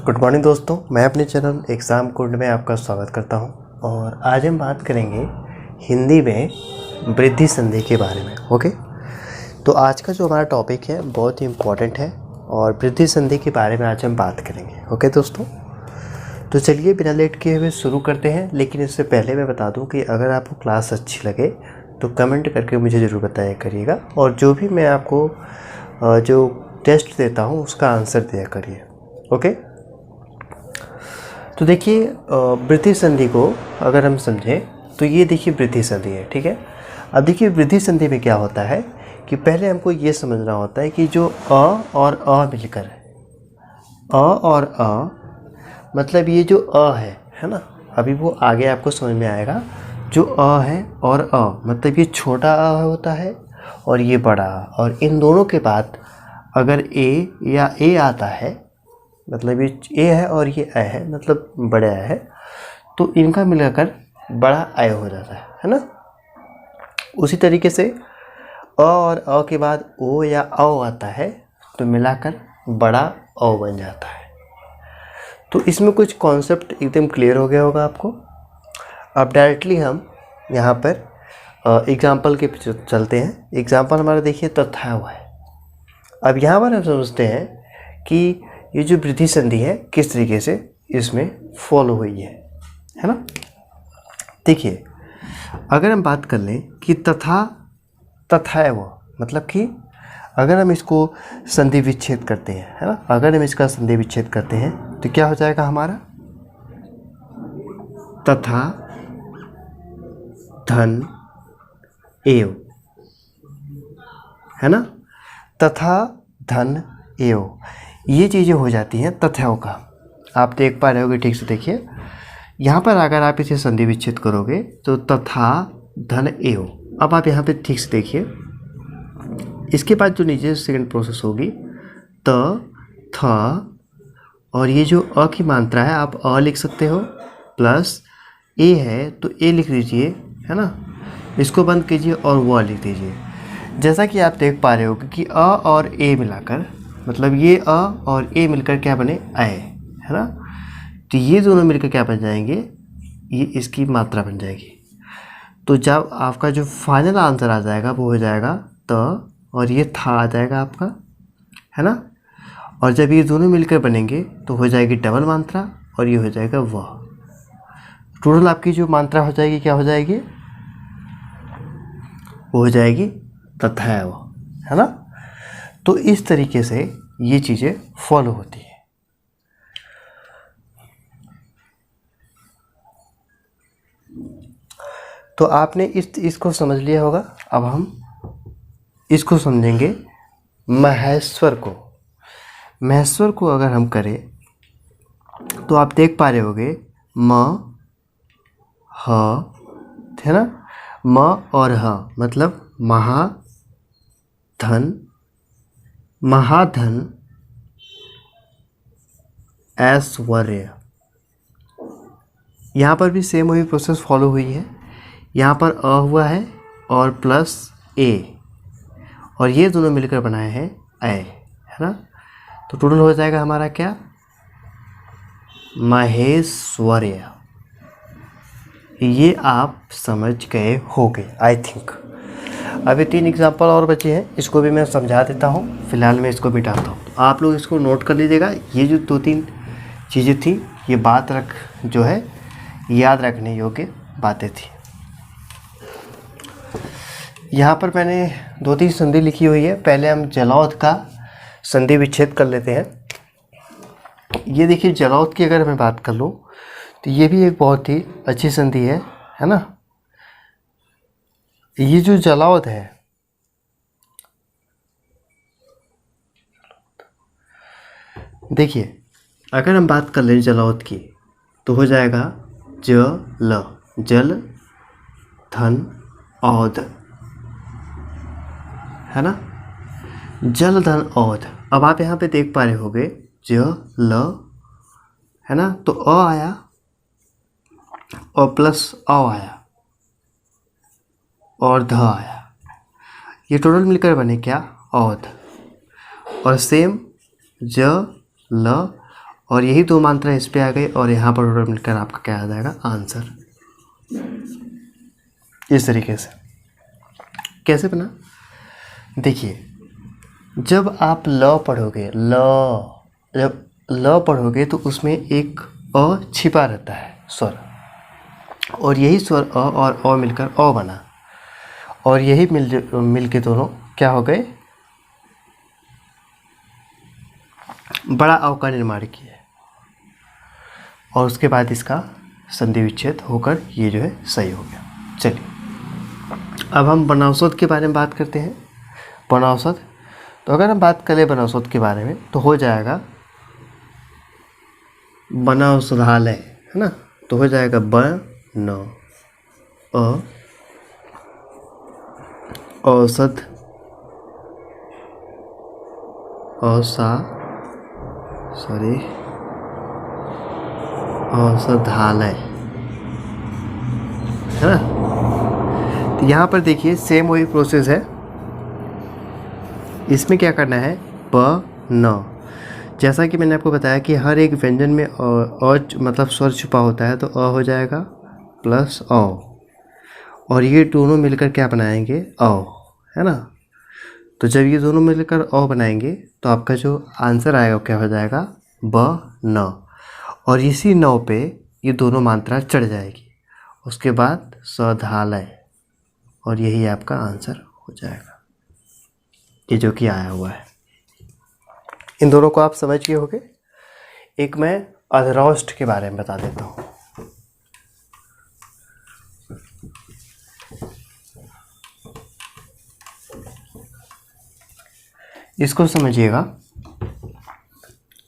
Good morning दोस्तों, मैं अपने चैनल एग्ज़ाम कोड में आपका स्वागत करता हूं और आज हम बात करेंगे हिंदी में वृद्धि संधि के बारे में। ओके, तो आज का जो हमारा टॉपिक है बहुत ही इम्पोर्टेंट है और वृद्धि संधि के बारे में आज हम बात करेंगे। ओके दोस्तों, तो चलिए बिना लेट किए हुए शुरू करते हैं। लेकिन इससे पहले मैं बता दूं कि अगर आपको क्लास अच्छी लगे तो कमेंट करके मुझे ज़रूर बताया करिएगा और जो भी मैं आपको जो टेस्ट देता हूं उसका आंसर दिया करिए। ओके, तो देखिए वृद्धि संधि को अगर हम समझें तो ये देखिए वृद्धि संधि है, ठीक है। अब देखिए वृद्धि संधि में क्या होता है कि पहले हमको ये समझना होता है कि जो अ और अ मिलकर अ और अ मतलब ये जो अ है ना, अभी वो आगे आपको समझ में आएगा। जो अ है और अ मतलब ये छोटा अ होता है और ये बड़ा अ, और इन दोनों के बाद अगर ए या ए आता है मतलब ये ए है और ये ए है मतलब बड़ा है, तो इनका मिलाकर बड़ा ए हो जाता है ना। उसी तरीके से अ और अ के बाद ओ या औ आता है तो मिलाकर बड़ा औ बन जाता है। तो इसमें कुछ कॉन्सेप्ट एकदम क्लियर हो गया होगा आपको। अब डायरेक्टली हम यहाँ पर एग्जाम्पल के पीछे चलते हैं। एग्जाम्पल हमारा देखिए तथा हुआ है। अब यहाँ पर हम समझते हैं कि ये जो वृद्धि संधि है किस तरीके से इसमें फॉलो हुई है ना। देखिए अगर हम बात कर लें कि तथा है वो मतलब कि अगर हम इसको संधि विच्छेद करते हैं है ना, अगर हम इसका संधि विच्छेद करते हैं तो क्या हो जाएगा हमारा तथा धन एव है ना। तथा धन एव ये चीज़ें हो जाती हैं तथाओं का। आप देख पा रहे होगे, ठीक से देखिए यहाँ पर अगर आप इसे संधि विच्छेद करोगे तो तथा धन एव। अब आप यहाँ पे ठीक से देखिए, इसके बाद जो नीचे सेकंड प्रोसेस होगी त थ और ये जो अ की मात्रा है आप अ लिख सकते हो, प्लस ए है तो ए लिख दीजिए है ना, इसको बंद कीजिए और वो लिख दीजिए। जैसा कि आप देख पा रहे हो कि अ और ए मिलाकर मतलब ये अ और ए मिलकर क्या बने ए है ना, तो ये दोनों मिलकर क्या बन जाएंगे, ये इसकी मात्रा बन जाएगी। तो जब आपका जो फाइनल आंसर आ जाएगा वो हो जाएगा त और ये था आ जाएगा आपका है ना। और जब ये दोनों मिलकर बनेंगे तो हो जाएगी डबल मात्रा और ये हो जाएगा वह। टोटल आपकी जो मात्रा हो जाएगी क्या हो जाएगी, वो हो जाएगी तथा वह है ना। तो इस तरीके से ये चीज़ें फॉलो होती है। तो आपने इसको समझ लिया होगा। अब हम इसको समझेंगे महेश्वर को। महेश्वर को अगर हम करें तो आप देख पा रहे होगे म ह है ना, म और ह मतलब महाधन ऐश्वर्य। यहाँ पर भी सेम वही प्रोसेस फॉलो हुई है। यहाँ पर अ हुआ है और प्लस ए और ये दोनों मिलकर बनाए हैं ए है ना। तो टोटल हो जाएगा हमारा क्या, महेश्वर्य। ये आप समझ गए होंगे आई थिंक। अभी 3 एग्जाम्पल और बचे हैं, इसको भी मैं समझा देता हूँ। फिलहाल मैं इसको मिटाता हूँ, तो आप लोग इसको नोट कर लीजिएगा। ये जो 2-3 चीज़ें थी ये बात जो है याद रखने योग्य बातें थी। यहाँ पर मैंने 2-3 संधि लिखी हुई है। पहले हम जलौध का संधि विच्छेद कर लेते हैं। ये देखिए जलौध की अगर मैं बात कर लूँ तो ये भी एक बहुत ही अच्छी संधि है ना। ये जो जलौध है, देखिए अगर हम बात कर लें जलौध की तो हो जाएगा जल धन औध है ना, जल धन औध। अब आप यहाँ पे देख पा रहे होगे जल है ना, तो अ आया और प्लस अ आया और ध आया, ये टोटल मिलकर बने क्या औध। और सेम ज ल और यही दो मात्रा इस पे आ गई और यहाँ पर टोटल मिलकर आपका क्या आ जाएगा आंसर। इस तरीके से कैसे बना, देखिए जब आप ल पढ़ोगे, जब ल पढ़ोगे तो उसमें एक अ छिपा रहता है स्वर, और यही स्वर अ और अ मिलकर अ बना, और यही मिल के दोनों क्या हो गए, बड़ा अ का निर्माण किए, और उसके बाद इसका संधि विच्छेद होकर ये जो है सही हो गया। चलिए अब हम बनौषध के बारे में बात करते हैं। बनौषध, तो अगर हम बात करें बनौषध के बारे में तो हो जाएगा बनौषधालय, है ना, तो हो जाएगा बन औषध औषधालय, है ना। तो यहाँ पर देखिए सेम वही प्रोसेस है, इसमें क्या करना है न, जैसा कि मैंने आपको बताया कि हर एक व्यंजन में मतलब स्वर छुपा होता है, तो अ हो जाएगा प्लस औ, और ये दोनों मिलकर क्या बनाएंगे औ, है ना। तो जब ये दोनों मिलकर औ बनाएंगे तो आपका जो आंसर आएगा वो क्या हो जाएगा ब न, और इसी नौ पे ये दोनों मात्रा चढ़ जाएगी, उसके बाद सधालय, और यही आपका आंसर हो जाएगा, ये जो कि आया हुआ है। इन दोनों को आप समझ गए होंगे। एक मैं अधरोष्ट के बारे में बता देता हूँ। इसको समझिएगा,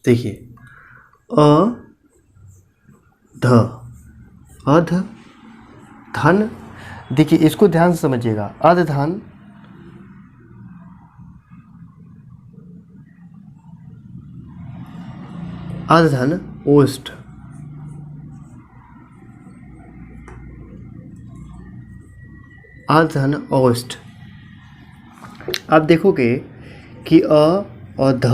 देखिए अध धन, देखिए इसको ध्यान से समझिएगा, अध धन अधधन ओष्ठ, अधधन ओष्ठ। आप देखोगे कि अ और ध,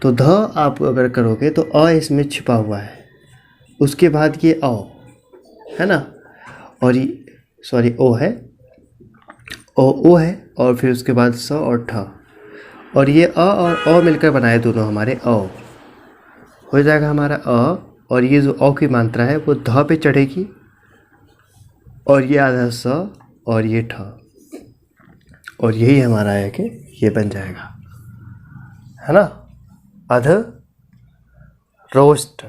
तो ध आप अगर करोगे तो अ इसमें छिपा हुआ है, उसके बाद ये औ, है ना, और ये सॉरी ओ है, ओ है, और फिर उसके बाद स और ठ, और ये अ और अ मिलकर बनाए दोनों हमारे अ, हो जाएगा हमारा अ, और ये जो अ की मात्रा है वो ध पे चढ़ेगी, और ये आधा स और ये ठ, और यही हमारा है कि ये बन जाएगा, है ना, अध रोस्ट।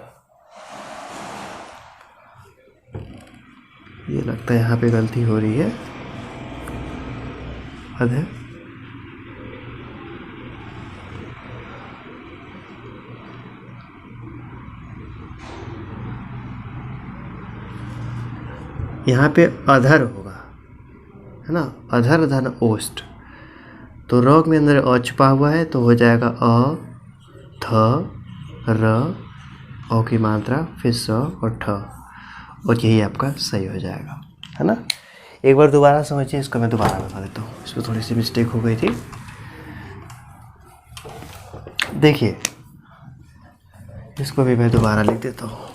ये लगता है यहाँ पे गलती हो रही है, अध, यहाँ पे अधर होगा, है ना, अधर धन ओष्ठ, तो र में अंदर अ छुपा हुआ है, तो हो जाएगा अ थ र, अ की मात्रा फिर स और ठ, और यही आपका सही हो जाएगा, है ना। एक बार दोबारा समझिए, इसको मैं दोबारा बता देता हूँ, इसमें थोड़ी सी मिस्टेक हो गई थी। देखिए इसको भी मैं दोबारा लिख देता हूँ,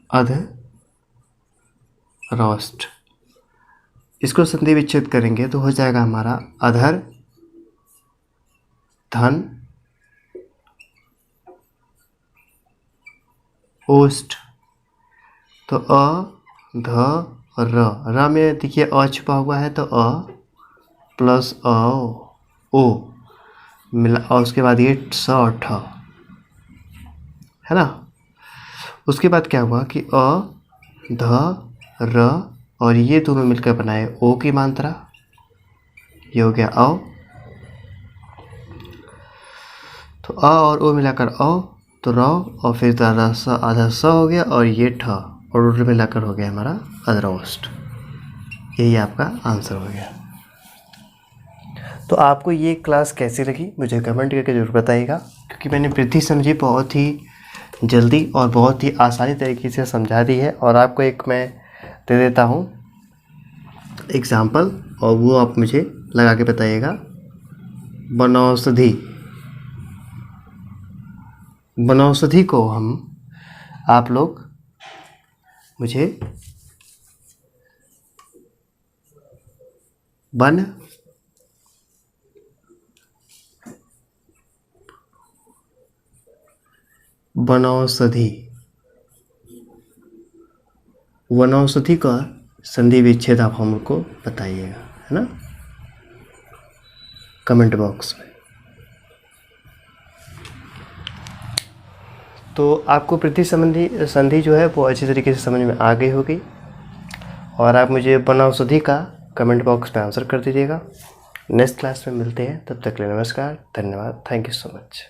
अध रोस्ट, इसको संधि विच्छेद करेंगे तो हो जाएगा हमारा अधर धन ओष्ठ, तो अ ध र में देखिए अ छुपा हुआ है, तो अ प्लस अ ओ मिला, और उसके बाद ये स और ठ, है ना। उसके बाद क्या हुआ कि अ ध र, और ये दोनों मिलकर बनाए ओ की मात्रा, ये हो गया अ, तो अ और ओ मिलाकर अ, तो र, और फिर आधा स हो गया, और ये ठ, और टोटल मिलाकर हो गया हमारा अधरोष्ठ, यही आपका आंसर हो गया। तो आपको ये क्लास कैसी लगी मुझे कमेंट करके ज़रूर बताइएगा, क्योंकि मैंने वृद्धि समझी बहुत ही जल्दी और बहुत ही आसानी तरीके से समझा दी है, और आपको एक मैं दे देता हूँ एग्ज़ाम्पल, और वो आप मुझे लगा के बताइएगा। वनौषधि, वनौषधि को हम, आप लोग मुझे वनौषधि, वनौषधि का संधि विच्छेद आप हमको बताइएगा, है ना, कमेंट बॉक्स में। तो आपको प्रति संबंधी संधि जो है वो अच्छी तरीके से समझ में आ गई होगी, और आप मुझे वनौषधि का कमेंट बॉक्स में आंसर कर दीजिएगा। नेक्स्ट क्लास में मिलते हैं, तब तक के लिए नमस्कार, धन्यवाद, थैंक यू सो मच।